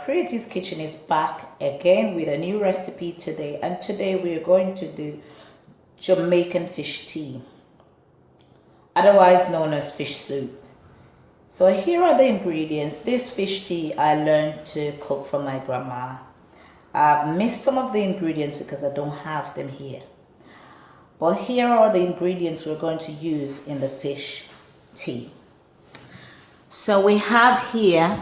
Creative's Kitchen is back again with a new recipe today, and today we are going to do Jamaican fish tea, otherwise known as fish soup. So here are the ingredients. This fish tea I learned to cook from my grandma. I've missed some of the ingredients because I don't have them here, but here are the ingredients we're going to use in the fish tea. So we have here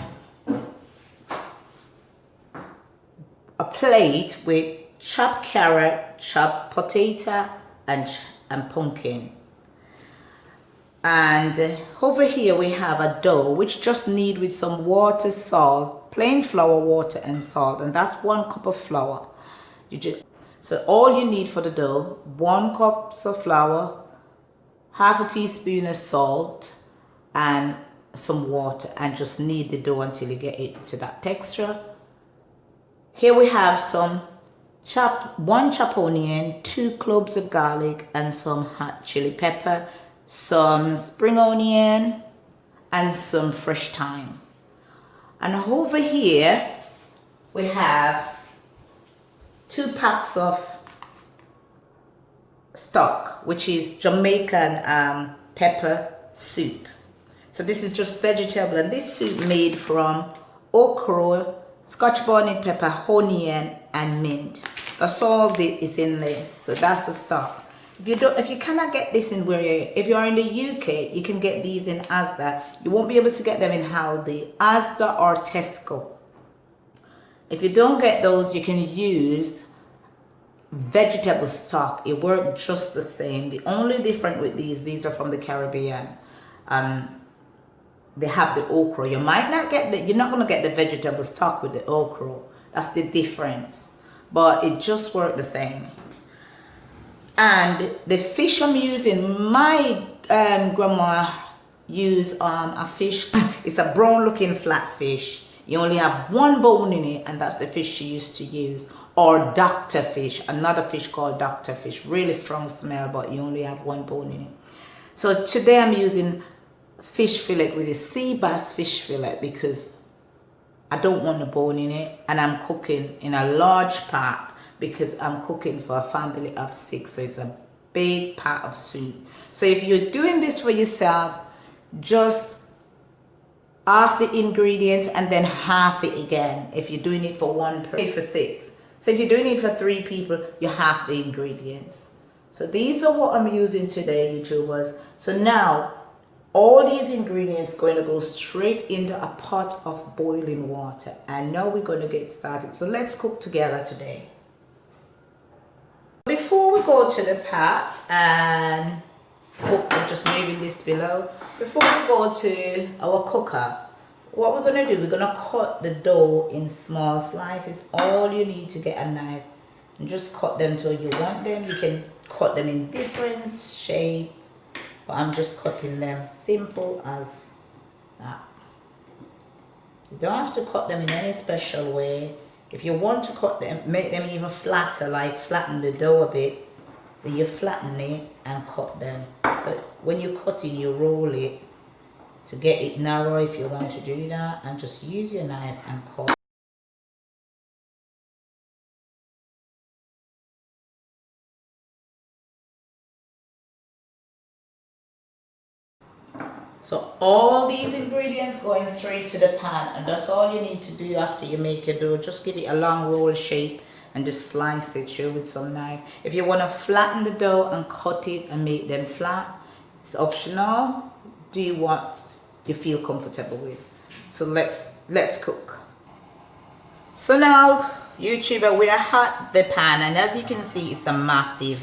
a plate with chopped carrot, chopped potato, and pumpkin. And over here we have a dough which just need with some water, salt, plain flour, water and salt, and that's 1 cup of flour. So all you need for the dough: 1 cup of flour, half a teaspoon of salt, and some water, and just knead the dough until you get it to that texture. Here we have some one chopped onion, 2 cloves of garlic, and some hot chili pepper, some spring onion, and some fresh thyme. And over here we have 2 packs of stock, which is Jamaican pepper soup. So this is just vegetable, and this soup made from okra, scotch bonnet pepper, onion, and mint. That's all that is in this. So that's the stock. If you cannot get this in if you're in the UK, you can get these in Asda. You won't be able to get them in Aldi, Asda, or Tesco. If you don't get those, you can use vegetable stock. It works just the same. The only difference with these are from the Caribbean. They have the okra. You might not get you're not going to get the vegetable stock with the okra. That's the difference. But it just works the same. And the fish I'm using, my grandma used a fish. It's a brown looking flat fish. You only have 1 bone in it, and that's the fish she used to use. Or doctor fish, another fish called doctor fish. Really strong smell, but you only have 1 bone in it. So today I'm using fish fillet with a sea bass fish fillet because I don't want a bone in it, and I'm cooking in a large pot because I'm cooking for a family of 6, so it's a big pot of soup. So if you're doing this for yourself, just half the ingredients and then half it again. If you're doing it for 1 person, for 6. So if you're doing it for 3 people, you half the ingredients. So these are what I'm using today, YouTubers. So now all these ingredients going to go straight into a pot of boiling water, and now we're going to get started. So let's cook together today. Before we go to the pot and cook, just maybe this below, before we go to our cooker, what we're going to do, we're going to cut the dough in small slices. All you need to get a knife and just cut them till you want them. You can cut them in different shape, but I'm just cutting them simple as that. You don't have to cut them in any special way. If you want to cut them, make them even flatter, like flatten the dough a bit, then you flatten it and cut them. So when you're cutting, you roll it to get it narrow if you want to do that, and just use your knife and cut. So all these ingredients going straight to the pan, and that's all you need to do after you make your dough. Just give it a long roll shape and just slice it through with some knife. If you want to flatten the dough and cut it and make them flat, it's optional. Do what you feel comfortable with. So let's cook. So now, YouTuber, we are at the pan, and as you can see, it's a massive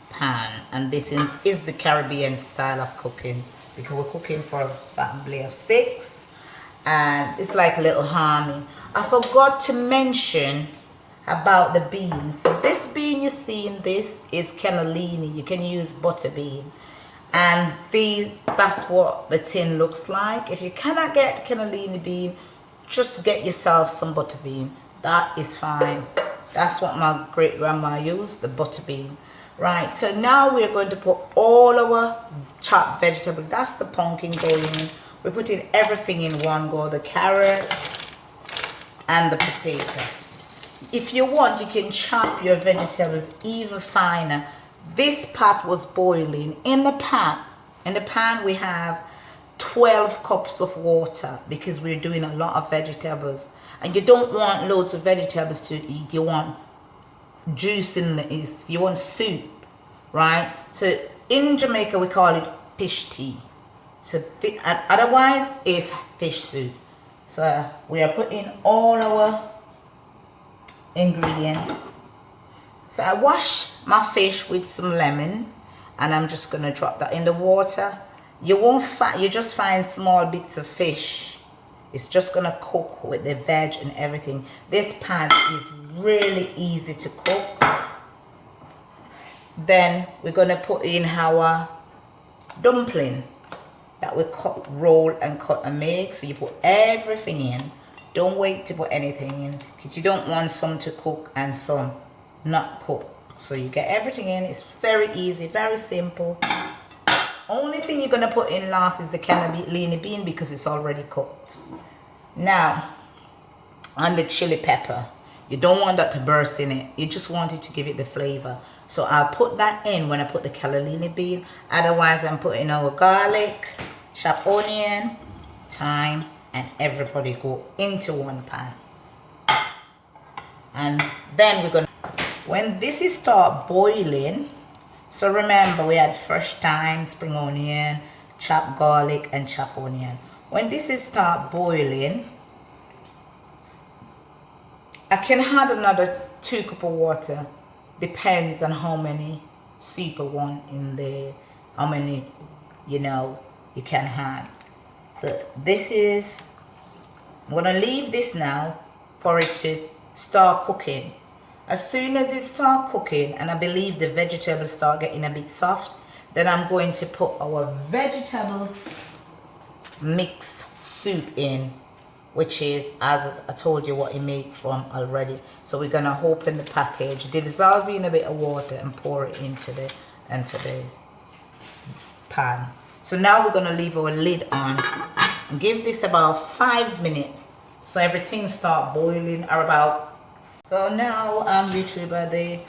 pan, and this is the Caribbean style of cooking, because we're cooking for a family of 6, and it's like a little army. I forgot to mention about the beans. So this bean you see in this is cannellini. You can use butterbean, and that's what the tin looks like. If you cannot get cannellini bean, just get yourself some butterbean. That is fine. That's what my great grandma used, the butterbean. Right, so now we're going to put all our chopped vegetable. That's the pumpkin going in. We're putting everything in one go. The carrot, and the potato. If you want, you can chop your vegetables even finer. This pot was boiling. In the pan we have 12 cups of water because we're doing a lot of vegetables. And you don't want loads of vegetables to eat. You want juice in the, you want soup, right? So in Jamaica we call it fish tea. So otherwise it's fish soup. So we are putting all our ingredients. So I wash my fish with some lemon and I'm just gonna drop that in the water. You just find small bits of fish. It's just gonna cook with the veg and everything. This pan is really easy to cook. Then we're gonna put in our dumpling that we cut, roll and cut and make. So you put everything in. Don't wait to put anything in because you don't want some to cook and some not cook. So you get everything in. It's very easy, very simple. Only thing you're gonna put in last is the cannellini bean because it's already cooked. Now, on the chili pepper, you don't want that to burst in it. You just want it to give it the flavor. So I'll put that in when I put the cannellini bean. Otherwise, I'm putting our garlic, chopped onion, thyme, and everybody go into one pan. And then we're gonna, when this is start boiling, so remember we had fresh thyme, spring onion, chopped garlic and chopped onion. When this is start boiling, I can add another 2 cups of water. Depends on how many soup I want in there, how many you can add. So this is, I'm gonna leave this now for it to start cooking. As soon as it start cooking and I believe the vegetables start getting a bit soft, then I'm going to put our vegetable mix soup in, which is, as I told you, what it made from already. So we're gonna open the package, dissolve in a bit of water and pour it into the pan. So now we're gonna leave our lid on and give this about 5 minutes so everything start boiling, or about. So now YouTuber,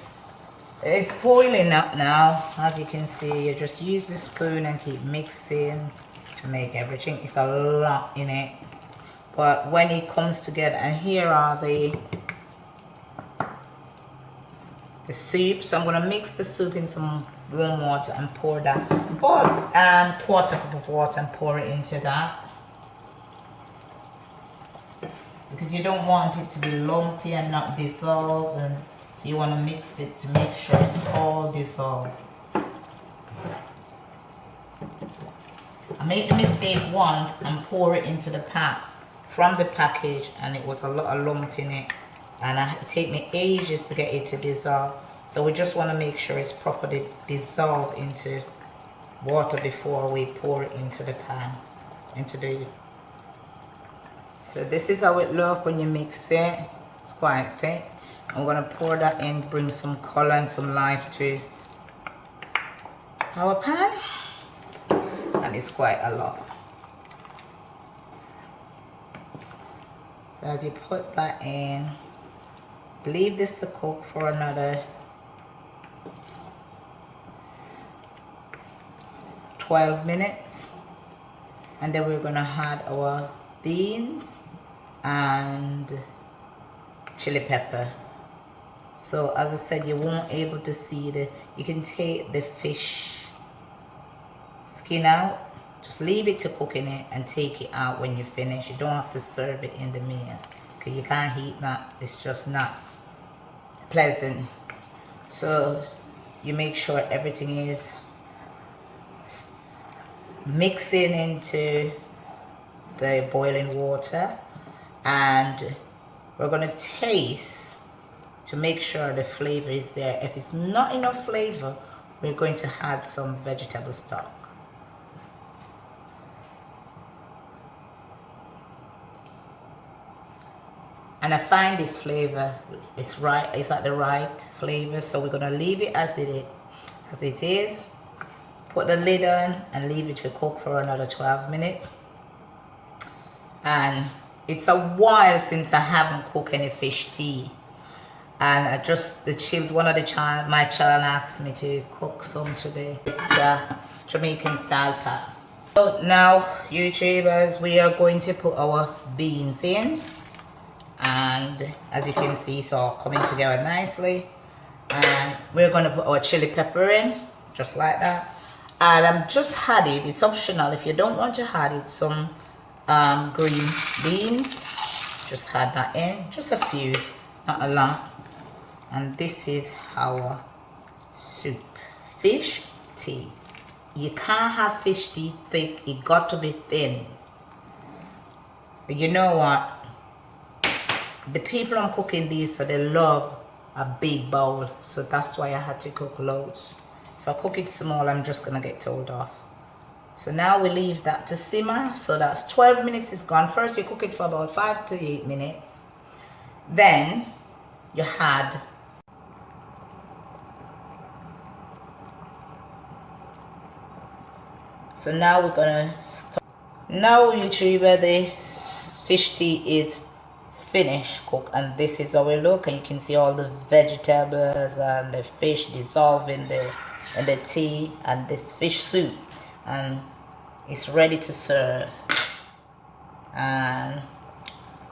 it's boiling up now. As you can see, you just use the spoon and keep mixing to make everything. It's a lot in it, but when it comes together, and here are the soup. So I'm gonna mix the soup in some warm water and pour that, quarter cup of water and pour it into that, because you don't want it to be lumpy and not dissolve, and so you want to mix it to make sure it's all dissolved. I made the mistake once and pour it into the pan from the package, and it was a lot of lump in it, and it take me ages to get it to dissolve. So we just want to make sure it's properly dissolved into water before we pour it into the pan, so this is how it looks when you mix it. It's quite thick. I'm gonna pour that in, bring some color and some life to our pan, and it's quite a lot. So as you put that in, leave this to cook for another 12 minutes, and then we're gonna add our beans and chili pepper. So as I said, you won't able to see you can take the fish skin out, just leave it to cook in it and take it out when you finish. You don't have to serve it in the meal because you can't eat that. It's just not pleasant. So you make sure everything is mixing into the boiling water, and we're going to taste to make sure the flavor is there. If it's not enough flavor, we're going to add some vegetable stock. And I find this flavor is right, it's at the right flavor, so we're going to leave it as it is. Put the lid on and leave it to cook for another 12 minutes. And It's a while since I haven't cooked any fish tea, and one of my child asked me to cook some today. It's a Jamaican style pot. So now, YouTubers, we are going to put our beans in, and as you can see, it's all coming together nicely. And we're going to put our chili pepper in, just like that. And I'm just adding, it's optional if you don't want to add it, some green beans. Just add that in, just a few, not a lot. And this is our soup, fish tea. You can't have fish tea thick, it got to be thin. But you know what, the people I'm cooking these for, they love a big bowl, so that's why I had to cook loads. If I cook it small, I'm just gonna get told off. So now we leave that to simmer. So that's 12 minutes is gone. First you cook it for about 5 to 8 minutes. Then you add so now we're gonna start. Now YouTuber, the fish tea is finished cook, and this is how it look, and you can see all the vegetables and the fish dissolving in the tea and this fish soup, and it's ready to serve. And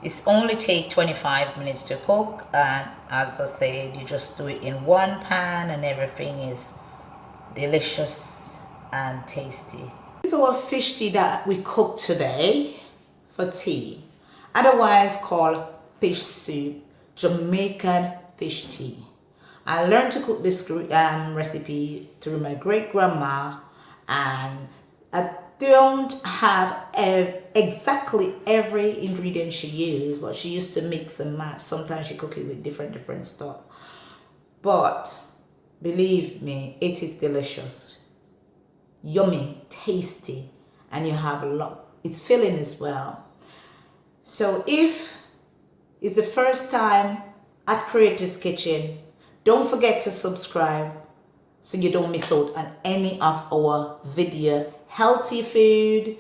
it's only take 25 minutes to cook, and as I said, you just do it in one pan and everything is delicious and tasty. This is our fish tea that we cooked today for tea, otherwise called fish soup, Jamaican fish tea. I learned to cook this recipe through my great grandma, and I don't have exactly every ingredient she used, but she used to mix and match. Sometimes she cook it with different stuff, but believe me, it is delicious, yummy, tasty, and you have a lot. It's filling as well. So if it's the first time at Creator's Kitchen, don't forget to subscribe so you don't miss out on any of our video. Healthy food,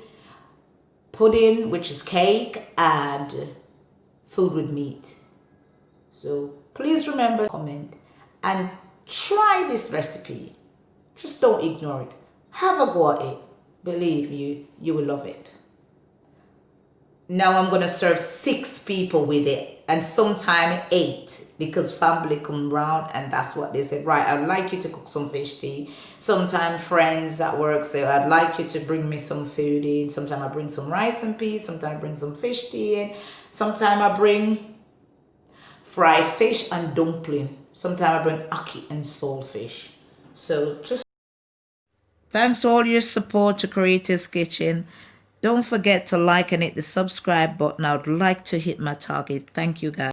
pudding, which is cake, and food with meat. So please remember, comment, and try this recipe. Just don't ignore it. Have a go at it. Believe you will love it. Now I'm gonna serve 6 people with it, and sometime 8, because family come round and that's what they said. Right, I'd like you to cook some fish tea. Sometime friends at work say, I'd like you to bring me some food in. Sometime I bring some rice and peas. Sometime I bring some fish tea in. Sometime I bring fried fish and dumpling. Sometime I bring ackee and saltfish. So just thanks for all your support to Creator's Kitchen. Don't forget to like and hit the subscribe button. I would like to hit my target. Thank you guys.